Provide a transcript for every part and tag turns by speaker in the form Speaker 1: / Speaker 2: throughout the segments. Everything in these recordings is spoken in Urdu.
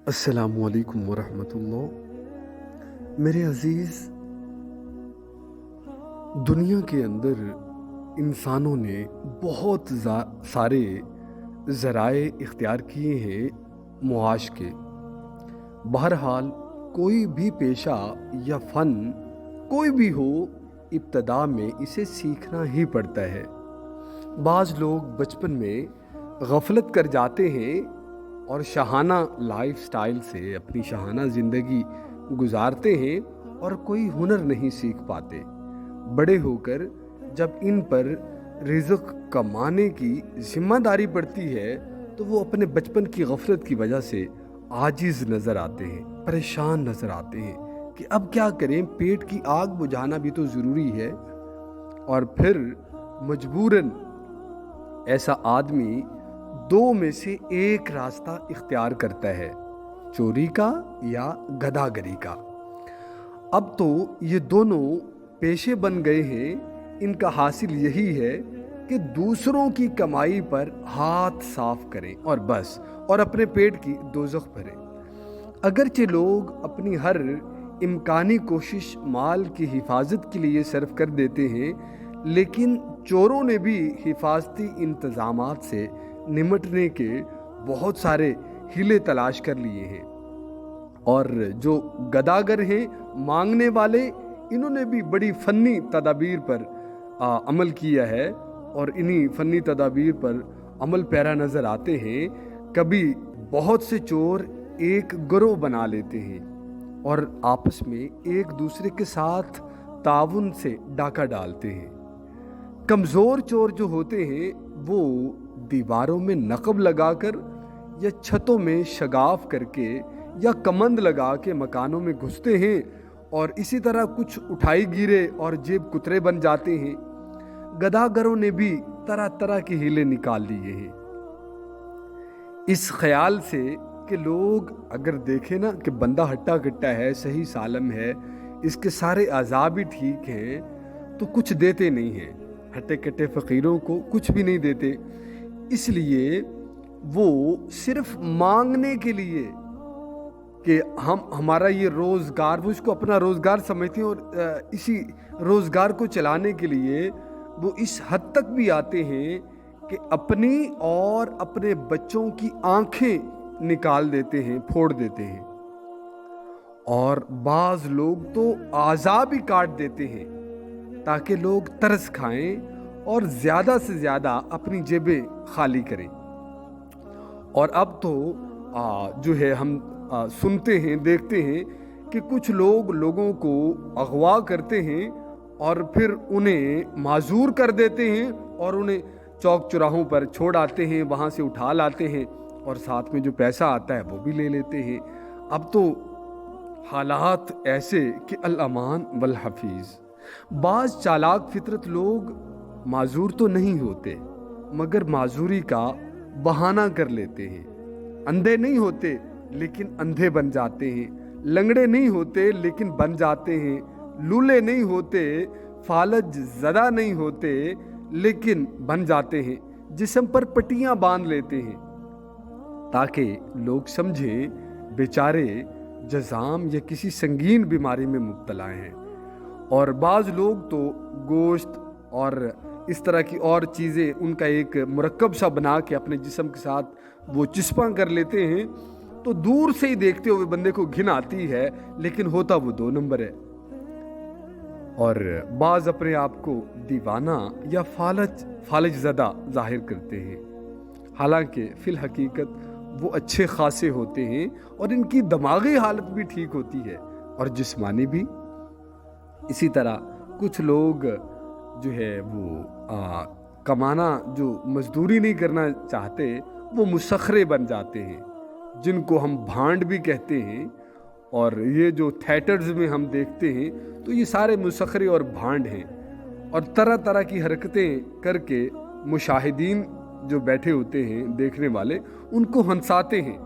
Speaker 1: السلام علیکم ورحمۃ اللہ۔ میرے عزیز، دنیا کے اندر انسانوں نے بہت سارے ذرائع اختیار کیے ہیں معاش کے۔ بہرحال کوئی بھی پیشہ یا فن کوئی بھی ہو، ابتدا میں اسے سیکھنا ہی پڑتا ہے۔ بعض لوگ بچپن میں غفلت کر جاتے ہیں اور شاہانہ لائف سٹائل سے اپنی شاہانہ زندگی گزارتے ہیں اور کوئی ہنر نہیں سیکھ پاتے۔ بڑے ہو کر جب ان پر رزق کمانے کی ذمہ داری پڑتی ہے تو وہ اپنے بچپن کی غفلت کی وجہ سے عاجز نظر آتے ہیں، پریشان نظر آتے ہیں کہ اب کیا کریں، پیٹ کی آگ بجھانا بھی تو ضروری ہے۔ اور پھر مجبوراً ایسا آدمی دو میں سے ایک راستہ اختیار کرتا ہے، چوری کا یا گداگری کا۔ اب تو یہ دونوں پیشے بن گئے ہیں۔ ان کا حاصل یہی ہے کہ دوسروں کی کمائی پر ہاتھ صاف کریں اور بس، اور اپنے پیٹ کی دوزخ بھریں۔ اگرچہ لوگ اپنی ہر امکانی کوشش مال کی حفاظت کے لیے صرف کر دیتے ہیں، لیکن چوروں نے بھی حفاظتی انتظامات سے نمٹنے کے بہت سارے ہیلے تلاش کر لیے ہیں۔ اور جو گداگر ہیں، مانگنے والے، انہوں نے بھی بڑی فنی تدابیر پر عمل کیا ہے اور انہی فنی تدابیر پر عمل پیرا نظر آتے ہیں۔ کبھی بہت سے چور ایک گروہ بنا لیتے ہیں اور آپس میں ایک دوسرے کے ساتھ تعاون سے ڈاکہ ڈالتے ہیں۔ کمزور چور جو ہوتے ہیں وہ دیواروں میں نقب لگا کر یا چھتوں میں شگاف کر کے یا کمند لگا کے مکانوں میں گھستے ہیں اور اسی طرح کچھ اٹھائی گیرے اور جیب کترے بن جاتے ہیں۔ گداگروں نے بھی طرح طرح کے ہیلے نکال لیے ہیں، اس خیال سے کہ لوگ اگر دیکھیں نا کہ بندہ ہٹا کٹا ہے، صحیح سالم ہے، اس کے سارے اعضاء بھی ٹھیک ہیں، تو کچھ دیتے نہیں ہیں، ہٹے کٹے فقیروں کو کچھ بھی نہیں دیتے۔ اس لیے وہ صرف مانگنے کے لیے کہ ہمارا یہ روزگار، وہ اس کو اپنا روزگار سمجھتے ہیں، اور اسی روزگار کو چلانے کے لیے وہ اس حد تک بھی آتے ہیں کہ اپنی اور اپنے بچوں کی آنکھیں نکال دیتے ہیں، پھوڑ دیتے ہیں، اور بعض لوگ تو اعضاء بھی کاٹ دیتے ہیں تاکہ لوگ ترس کھائیں اور زیادہ سے زیادہ اپنی جیبیں خالی کریں۔ اور اب تو جو ہے ہم سنتے ہیں، دیکھتے ہیں کہ کچھ لوگ لوگوں کو اغوا کرتے ہیں اور پھر انہیں معذور کر دیتے ہیں اور انہیں چوک چراہوں پر چھوڑ آتے ہیں، وہاں سے اٹھا لاتے ہیں اور ساتھ میں جو پیسہ آتا ہے وہ بھی لے لیتے ہیں۔ اب تو حالات ایسے کہ الامان والحفیظ۔ بعض چالاک فطرت لوگ معذور تو نہیں ہوتے مگر معذوری کا بہانہ کر لیتے ہیں۔ اندھے نہیں ہوتے لیکن اندھے بن جاتے ہیں، لنگڑے نہیں ہوتے لیکن بن جاتے ہیں، لولے نہیں ہوتے، فالج زدہ نہیں ہوتے لیکن بن جاتے ہیں، جسم پر پٹیاں باندھ لیتے ہیں تاکہ لوگ سمجھیں بیچارے جزام یا کسی سنگین بیماری میں مبتلا ہیں۔ اور بعض لوگ تو گوشت اور اس طرح کی اور چیزیں ان کا ایک مرکب سا بنا کے اپنے جسم کے ساتھ وہ چسپاں کر لیتے ہیں، تو دور سے ہی دیکھتے ہوئے بندے کو گھن آتی ہے، لیکن ہوتا وہ دو نمبر ہے۔ اور بعض اپنے آپ کو دیوانہ یا فالج زدہ ظاہر کرتے ہیں، حالانکہ فی الحقیقت وہ اچھے خاصے ہوتے ہیں اور ان کی دماغی حالت بھی ٹھیک ہوتی ہے اور جسمانی بھی۔ اسی طرح کچھ لوگ جو ہے وہ کمانا، جو مزدوری نہیں کرنا چاہتے، وہ مسخرے بن جاتے ہیں، جن کو ہم بھانڈ بھی کہتے ہیں۔ اور یہ جو تھیٹرز میں ہم دیکھتے ہیں تو یہ سارے مسخرے اور بھانڈ ہیں، اور طرح طرح کی حرکتیں کر کے مشاہدین جو بیٹھے ہوتے ہیں، دیکھنے والے، ان کو ہنساتے ہیں،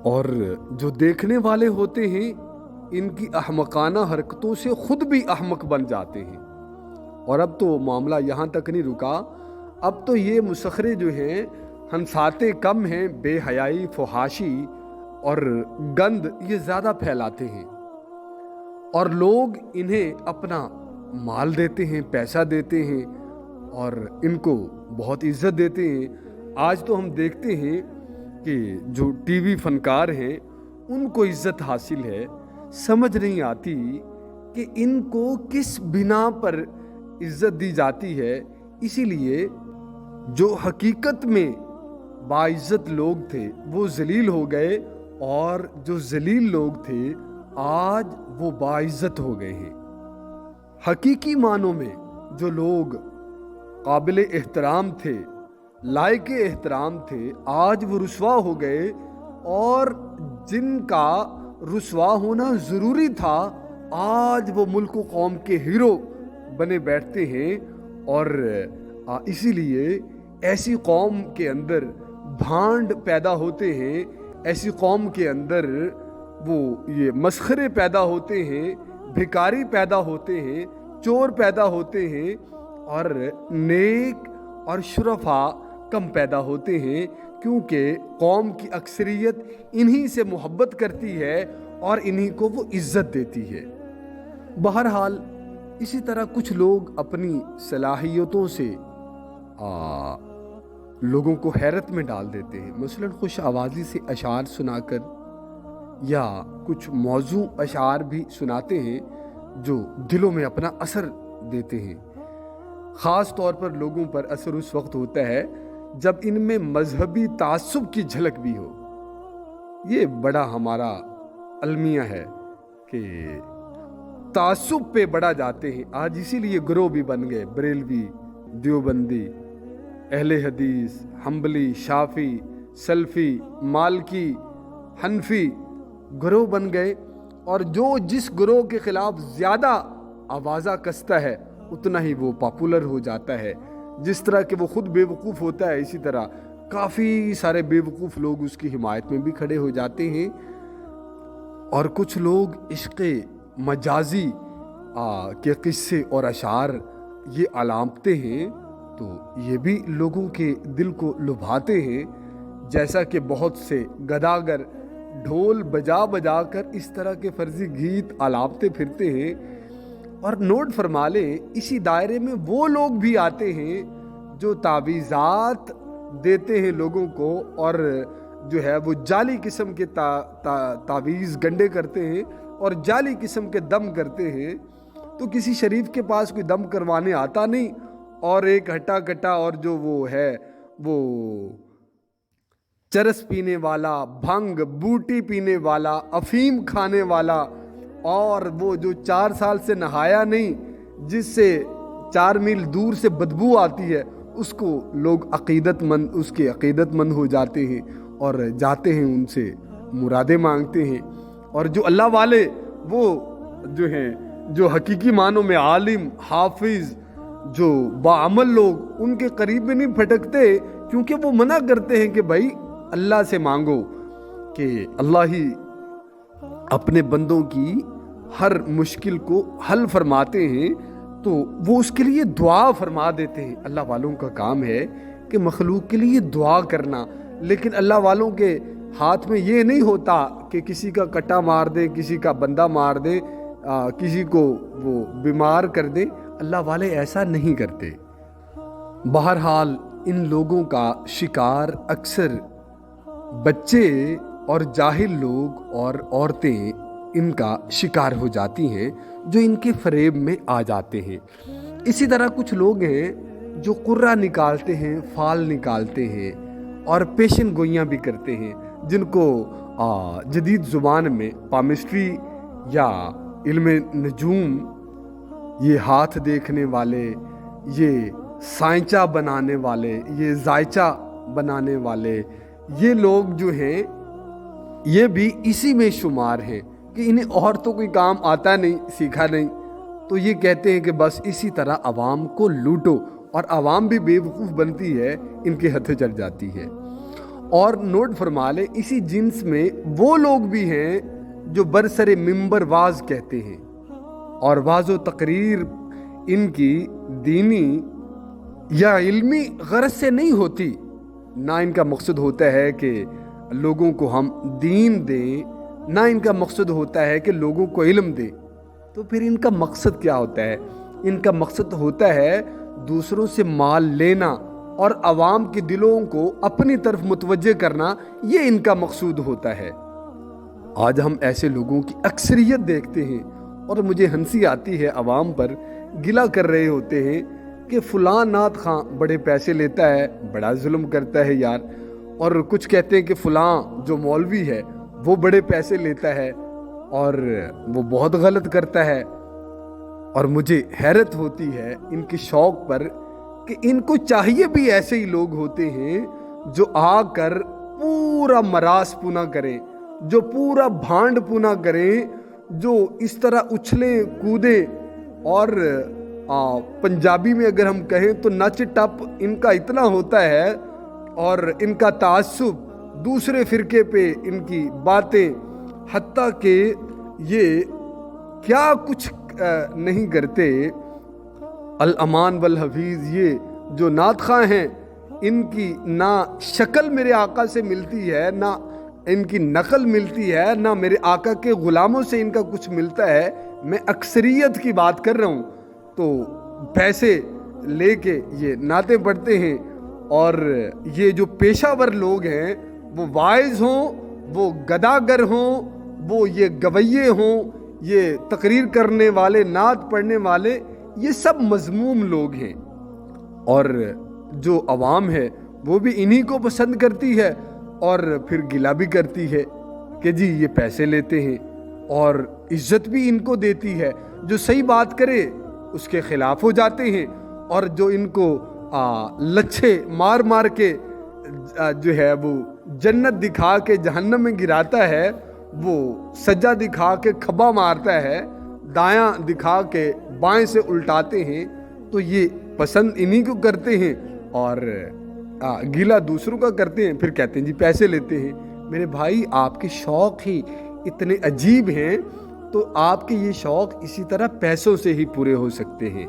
Speaker 1: اور جو دیکھنے والے ہوتے ہیں ان کی احمقانہ حرکتوں سے خود بھی احمق بن جاتے ہیں۔ اور اب تو معاملہ یہاں تک نہیں رکا، اب تو یہ مسخرے جو ہیں ہنساتے کم ہیں، بے حیائی، فحاشی اور گند یہ زیادہ پھیلاتے ہیں، اور لوگ انہیں اپنا مال دیتے ہیں، پیسہ دیتے ہیں اور ان کو بہت عزت دیتے ہیں۔ آج تو ہم دیکھتے ہیں کہ جو ٹی وی فنکار ہیں ان کو عزت حاصل ہے، سمجھ نہیں آتی کہ ان کو کس بنا پر عزت دی جاتی ہے۔ اسی لیے جو حقیقت میں باعزت لوگ تھے وہ ذلیل ہو گئے، اور جو ذلیل لوگ تھے آج وہ باعزت ہو گئے ہیں۔ حقیقی معنوں میں جو لوگ قابل احترام تھے، لائق احترام تھے، آج وہ رسوا ہو گئے، اور جن کا رسوا ہونا ضروری تھا آج وہ ملک و قوم کے ہیرو بنے بیٹھتے ہیں۔ اور اسی لیے ایسی قوم کے اندر بھانڈ پیدا ہوتے ہیں، ایسی قوم کے اندر وہ یہ مسخرے پیدا ہوتے ہیں، بھکاری پیدا ہوتے ہیں، چور پیدا ہوتے ہیں، اور نیک اور شرفا کم پیدا ہوتے ہیں، کیونکہ قوم کی اکثریت انہی سے محبت کرتی ہے اور انہی کو وہ عزت دیتی ہے۔ بہرحال اسی طرح کچھ لوگ اپنی صلاحیتوں سے لوگوں کو حیرت میں ڈال دیتے ہیں، مثلا خوش آوازی سے اشعار سنا کر، یا کچھ موضوع اشعار بھی سناتے ہیں جو دلوں میں اپنا اثر دیتے ہیں۔ خاص طور پر لوگوں پر اثر اس وقت ہوتا ہے جب ان میں مذہبی تعصب کی جھلک بھی ہو۔ یہ بڑا ہمارا المیہ ہے کہ تعصب پہ بڑا جاتے ہیں۔ آج اسی لیے گروہ بھی بن گئے، بریلوی، دیوبندی، اہل حدیث، حنبلی، شافعی، سلفی، مالکی، حنفی گروہ بن گئے، اور جو جس گروہ کے خلاف زیادہ آوازہ کستا ہے اتنا ہی وہ پاپولر ہو جاتا ہے۔ جس طرح کہ وہ خود بے وقوف ہوتا ہے، اسی طرح کافی سارے بے وقوف لوگ اس کی حمایت میں بھی کھڑے ہو جاتے ہیں۔ اور کچھ لوگ عشق مجازی کے قصے اور اشعار یہ علامتے ہیں، تو یہ بھی لوگوں کے دل کو لبھاتے ہیں، جیسا کہ بہت سے گداگر ڈھول بجا بجا کر اس طرح کے فرضی گیت علامتے پھرتے ہیں۔ اور نوٹ فرما لیں، اسی دائرے میں وہ لوگ بھی آتے ہیں جو تعویذات دیتے ہیں لوگوں کو، اور جو ہے وہ جعلی قسم کے تعویذ گنڈے کرتے ہیں اور جعلی قسم کے دم کرتے ہیں۔ تو کسی شریف کے پاس کوئی دم کروانے آتا نہیں، اور ایک ہٹا کٹا اور جو وہ ہے وہ چرس پینے والا، بھنگ بوٹی پینے والا، افیم کھانے والا، اور وہ جو 4 سال سے نہایا نہیں، جس سے 4 میل دور سے بدبو آتی ہے، اس کو لوگ اس کے عقیدت مند ہو جاتے ہیں اور جاتے ہیں ان سے مرادیں مانگتے ہیں۔ اور جو اللہ والے، وہ جو ہیں جو حقیقی معنوں میں عالم، حافظ، جو باعمل لوگ، ان کے قریب میں نہیں پھٹکتے، کیونکہ وہ منع کرتے ہیں کہ بھائی اللہ سے مانگو، کہ اللہ ہی اپنے بندوں کی ہر مشکل کو حل فرماتے ہیں، تو وہ اس کے لیے دعا فرما دیتے ہیں۔ اللہ والوں کا کام ہے کہ مخلوق کے لیے دعا کرنا، لیکن اللہ والوں کے ہاتھ میں یہ نہیں ہوتا کہ کسی کا کٹا مار دے، کسی کا بندہ مار دے، کسی کو وہ بیمار کر دے۔ اللہ والے ایسا نہیں کرتے۔ بہرحال ان لوگوں کا شکار اکثر بچے اور جاہل لوگ اور عورتیں ان کا شکار ہو جاتی ہیں، جو ان کے فریب میں آ جاتے ہیں۔ اسی طرح کچھ لوگ ہیں جو قرہ نکالتے ہیں، فال نکالتے ہیں، اور پیشن گوئیاں بھی کرتے ہیں، جن کو جدید زبان میں پامسٹری یا علم نجوم، یہ ہاتھ دیکھنے والے، یہ سائنچہ بنانے والے، یہ ذائچہ بنانے والے، یہ لوگ جو ہیں یہ بھی اسی میں شمار ہیں کہ انہیں اور تو کوئی کام آتا نہیں، سیکھا نہیں، تو یہ کہتے ہیں کہ بس اسی طرح عوام کو لوٹو، اور عوام بھی بے وقوف بنتی ہے، ان کے ہتھے چڑھ جاتی ہے۔ اور نوٹ فرما لیں، اسی جنس میں وہ لوگ بھی ہیں جو برسر منبر واز کہتے ہیں، اور واز و تقریر ان کی دینی یا علمی غرض سے نہیں ہوتی، نہ ان کا مقصد ہوتا ہے کہ لوگوں کو ہم دین دیں، نہ ان کا مقصد ہوتا ہے کہ لوگوں کو علم دیں، تو پھر ان کا مقصد کیا ہوتا ہے؟ ان کا مقصد ہوتا ہے دوسروں سے مال لینا اور عوام کے دلوں کو اپنی طرف متوجہ کرنا، یہ ان کا مقصود ہوتا ہے۔ آج ہم ایسے لوگوں کی اکثریت دیکھتے ہیں اور مجھے ہنسی آتی ہے، عوام پر گلہ کر رہے ہوتے ہیں کہ فلاں نعت خاں بڑے پیسے لیتا ہے، بڑا ظلم کرتا ہے یار، اور کچھ کہتے ہیں کہ فلاں جو مولوی ہے وہ بڑے پیسے لیتا ہے اور وہ بہت غلط کرتا ہے۔ اور مجھے حیرت ہوتی ہے ان کے شوق پر کہ ان کو چاہیے بھی ایسے ہی لوگ ہوتے ہیں جو آ کر پورا مراس پونا کریں، جو پورا بھانڈ پونا کریں، جو اس طرح اچھلیں کودیں، اور پنجابی میں اگر ہم کہیں تو نچ ٹپ ان کا اتنا ہوتا ہے، اور ان کا تعصب دوسرے فرقے پہ ان کی باتیں، حتیٰ کہ یہ کیا کچھ نہیں کرتے۔ الامان والحفیظ یہ جو نعت خواں ہیں، ان کی نہ شکل میرے آقا سے ملتی ہے، نہ ان کی نقل ملتی ہے، نہ میرے آقا کے غلاموں سے ان کا کچھ ملتا ہے۔ میں اکثریت کی بات کر رہا ہوں۔ تو پیسے لے کے یہ نعتیں پڑھتے ہیں، اور یہ جو پیشہ ور لوگ ہیں، وہ واعظ ہوں، وہ گداگر ہوں، وہ یہ گویے ہوں، یہ تقریر کرنے والے، نعت پڑھنے والے، یہ سب مذموم لوگ ہیں۔ اور جو عوام ہے وہ بھی انہی کو پسند کرتی ہے، اور پھر گلہ بھی کرتی ہے کہ جی یہ پیسے لیتے ہیں، اور عزت بھی ان کو دیتی ہے۔ جو صحیح بات کرے اس کے خلاف ہو جاتے ہیں، اور جو ان کو لچھے مار مار کے جو ہے وہ جنت دکھا کے جہنم میں گراتا ہے، وہ سجا دکھا کے کھبا مارتا ہے، دایاں دکھا کے بائیں سے الٹاتے ہیں، تو یہ پسند انہی کو کرتے ہیں اور گیلا دوسروں کا کرتے ہیں، پھر کہتے ہیں جی پیسے لیتے ہیں۔ میرے بھائی، آپ کے شوق ہی اتنے عجیب ہیں، تو آپ کے یہ شوق اسی طرح پیسوں سے ہی پورے ہو سکتے ہیں،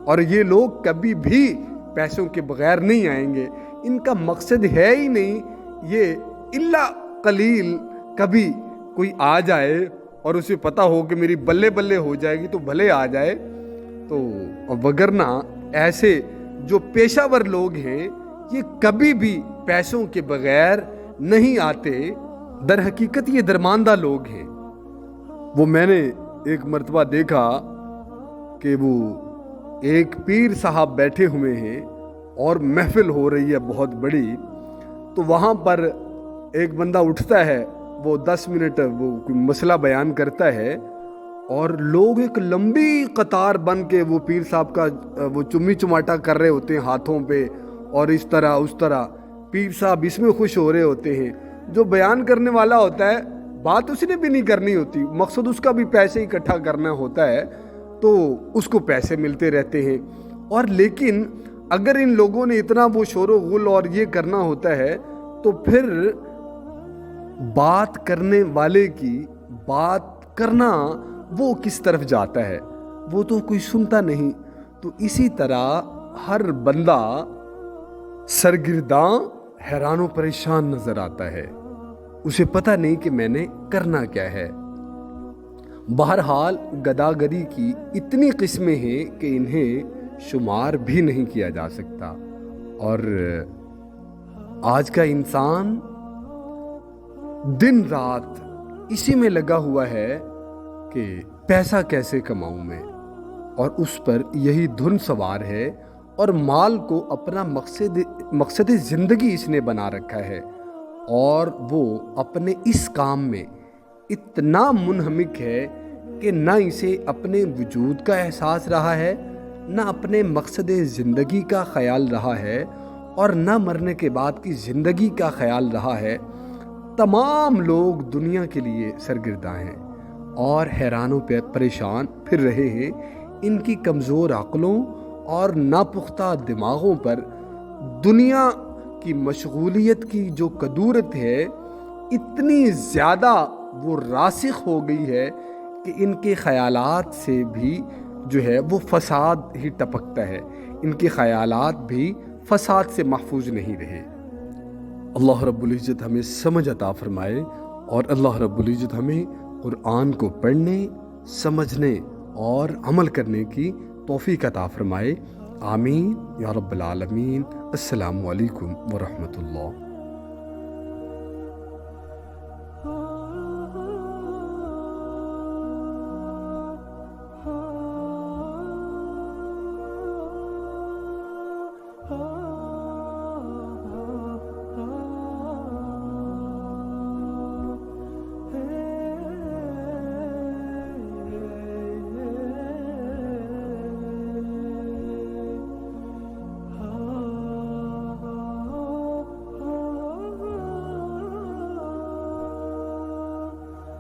Speaker 1: اور یہ لوگ کبھی بھی پیسوں کے بغیر نہیں آئیں گے۔ ان کا مقصد ہے ہی نہیں یہ، الا قلیل کبھی کوئی آ جائے اور اسے پتہ ہو کہ میری بلے بلے ہو جائے گی تو بھلے آ جائے، تو وگرنہ ایسے جو پیشہ ور لوگ ہیں یہ کبھی بھی پیسوں کے بغیر نہیں آتے۔ در حقیقت یہ درماندہ لوگ ہیں۔ وہ میں نے ایک مرتبہ دیکھا کہ وہ ایک پیر صاحب بیٹھے ہوئے ہیں اور محفل ہو رہی ہے بہت بڑی، تو وہاں پر ایک بندہ اٹھتا ہے، وہ 10 منٹ وہ کوئی مسئلہ بیان کرتا ہے، اور لوگ ایک لمبی قطار بن کے وہ پیر صاحب کا وہ چمی چماٹا کر رہے ہوتے ہیں ہاتھوں پہ، اور اس طرح اس طرح پیر صاحب اس میں خوش ہو رہے ہوتے ہیں۔ جو بیان کرنے والا ہوتا ہے بات اس نے بھی نہیں کرنی ہوتی، مقصد اس کا بھی پیسے اکٹھا کرنا ہوتا ہے، تو اس کو پیسے ملتے رہتے ہیں۔ اور لیکن اگر ان لوگوں نے اتنا وہ شور و غل اور یہ کرنا ہوتا ہے، تو پھر بات کرنے والے کی بات کرنا وہ کس طرف جاتا ہے؟ وہ تو کوئی سنتا نہیں۔ تو اسی طرح ہر بندہ سرگرداں، حیران و پریشان نظر آتا ہے، اسے پتہ نہیں کہ میں نے کرنا کیا ہے۔ بہرحال گداگری کی اتنی قسمیں ہیں کہ انہیں شمار بھی نہیں کیا جا سکتا، اور آج کا انسان دن رات اسی میں لگا ہوا ہے کہ پیسہ کیسے کماؤں میں، اور اس پر یہی دھن سوار ہے، اور مال کو اپنا مقصد زندگی اس نے بنا رکھا ہے، اور وہ اپنے اس کام میں اتنا منہمک ہے کہ نہ اسے اپنے وجود کا احساس رہا ہے، نہ اپنے مقصد زندگی کا خیال رہا ہے، اور نہ مرنے کے بعد کی زندگی کا خیال رہا ہے۔ تمام لوگ دنیا کے لیے سرگرداں ہیں اور حیران و پریشان پھر رہے ہیں۔ ان کی کمزور عقلوں اور ناپختہ دماغوں پر دنیا کی مشغولیت کی جو کدورت ہے اتنی زیادہ وہ راسخ ہو گئی ہے کہ ان کے خیالات سے بھی جو ہے وہ فساد ہی ٹپکتا ہے، ان کے خیالات بھی فساد سے محفوظ نہیں رہے۔ اللہ رب العزت ہمیں سمجھ عطا فرمائے، اور اللہ رب العزت ہمیں قرآن کو پڑھنے، سمجھنے اور عمل کرنے کی توفیق عطا فرمائے۔ آمین یا رب العالمین۔ السلام علیکم ورحمۃ اللہ۔